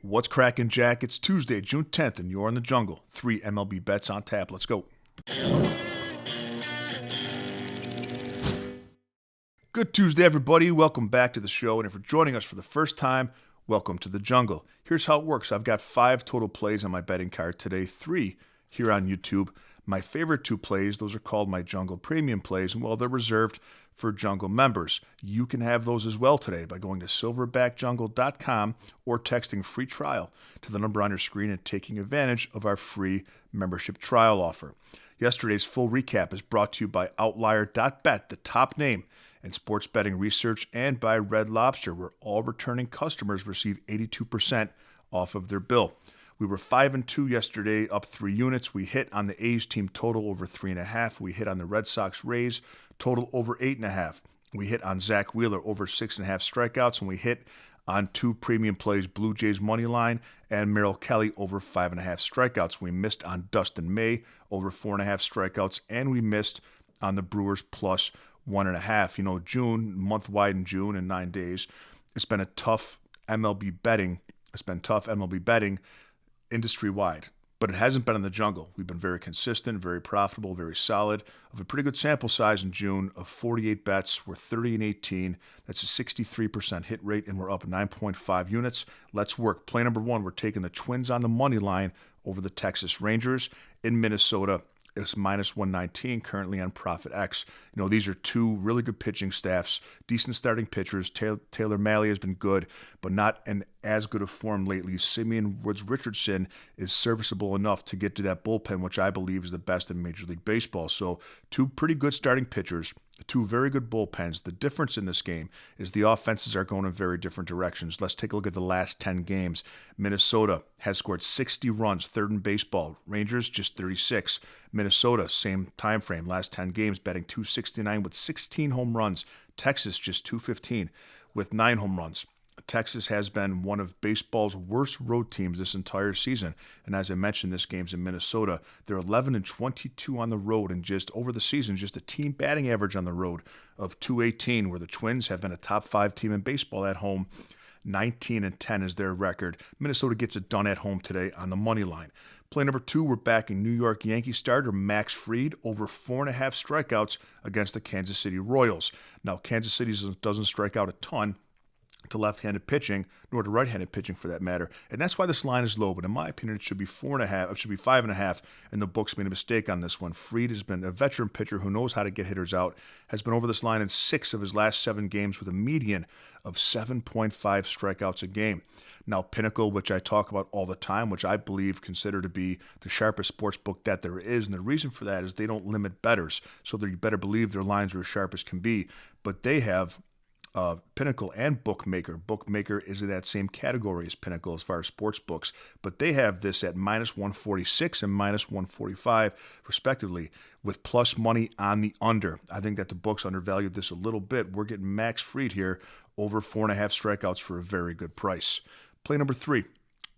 What's cracking, Jack? It's Tuesday, June 10th, and you're in the jungle. 3 MLB bets on tap. Let's go. Good Tuesday, everybody. Welcome back to the show. And if you're joining us for the first time, welcome to the jungle. Here's how it works. I've got 5 total plays on my betting card today, 3 here on YouTube. My favorite 2 plays, those are called my Jungle Premium plays, and well, they're reserved for Jungle members. You can have those as well today by going to silverbackjungle.com or texting free trial to the number on your screen and taking advantage of our free membership trial offer. Yesterday's full recap is brought to you by Outlier.bet, the top name in sports betting research, and by Red Lobster, where all returning customers receive 82% off of their bill. We were 5-2 yesterday, up 3 units. We hit on the A's team total over 3.5. We hit on the Red Sox Rays total over 8.5. We hit on Zach Wheeler over 6.5 strikeouts, and we hit on 2 premium plays, Blue Jays money line and Merrill Kelly over 5.5 strikeouts. We missed on Dustin May over 4.5 strikeouts, and we missed on the Brewers plus 1.5. You know, June, month wide in June in 9 days, it's been a tough MLB betting. Industry-wide, but it hasn't been in the jungle. We've been very consistent, very profitable, very solid. Of a pretty good sample size in June of 48 bets, we're 30-18. That's a 63% hit rate, and we're up 9.5 units. Let's work. Play number 1, we're taking the Twins on the money line over the Texas Rangers in Minnesota. It's minus 119 currently on Profit X. You know, these are 2 really good pitching staffs, decent starting pitchers. Taylor Mahle has been good, but not in as good a form lately. Simeon Woods-Richardson is serviceable enough to get to that bullpen, which I believe is the best in Major League Baseball. So 2 pretty good starting pitchers, 2 very good bullpens. The difference in this game is the offenses are going in very different directions. Let's take a look at the last 10 games. Minnesota has scored 60 runs, third in baseball. Rangers just 36. Minnesota, same time frame, last 10 games, batting .269 with 16 home runs. Texas just .215 with 9 home runs. Texas has been one of baseball's worst road teams this entire season. And as I mentioned, this game's in Minnesota. They're 11-22 on the road, and just over the season, just a team batting average on the road of .218, where the Twins have been a top 5 team in baseball at home. 19-10 is their record. Minnesota gets it done at home today on the money line. Play number 2, we're backing New York Yankees starter Max Fried over 4.5 strikeouts against the Kansas City Royals. Now, Kansas City doesn't strike out a ton to left-handed pitching, nor to right-handed pitching for that matter. And that's why this line is low, but in my opinion, it should be 4.5, it should be 5.5, and the books made a mistake on this one. Fried has been a veteran pitcher who knows how to get hitters out, has been over this line in 6 of his last 7 games with a median of 7.5 strikeouts a game. Now, Pinnacle, which I talk about all the time, which I believe consider to be the sharpest sports book that there is, and the reason for that is they don't limit bettors, so you better believe their lines are as sharp as can be, but they have Pinnacle and Bookmaker. Bookmaker is in that same category as Pinnacle as far as sports books, but they have this at minus 146 and minus 145 respectively, with plus money on the under. I think that the books undervalued this a little bit. We're getting Max Fried here over 4.5 strikeouts for a very good price. Play number 3,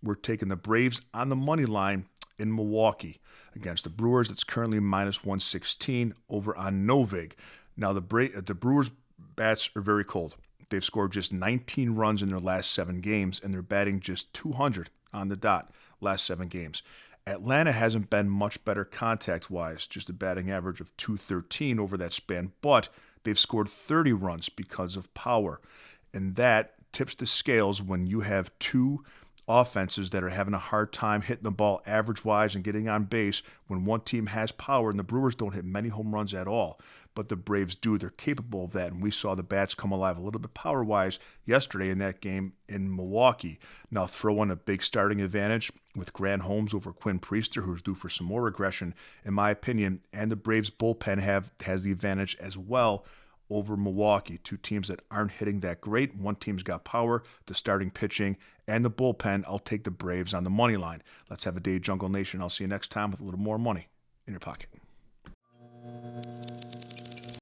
we're taking the Braves on the money line in Milwaukee against the Brewers. It's currently minus 116 over on Novig. Now, the Brewers bats are very cold. They've scored just 19 runs in their last 7 games, and they're batting just 200 on the dot last 7 games. Atlanta hasn't been much better contact-wise, just a batting average of .213 over that span, but they've scored 30 runs because of power. And that tips the scales when you have 2 offenses that are having a hard time hitting the ball average-wise and getting on base when one team has power, and the Brewers don't hit many home runs at all. But the Braves do. They're capable of that, and we saw the bats come alive a little bit power-wise yesterday in that game in Milwaukee. Now throw in a big starting advantage with Grant Holmes over Quinn Priester, who's due for some more regression, in my opinion, and the Braves bullpen has the advantage as well over Milwaukee. 2 teams that aren't hitting that great. One team's got power, the starting pitching, and the bullpen. I'll take the Braves on the money line. Let's have a day, Jungle Nation. I'll see you next time with a little more money in your pocket.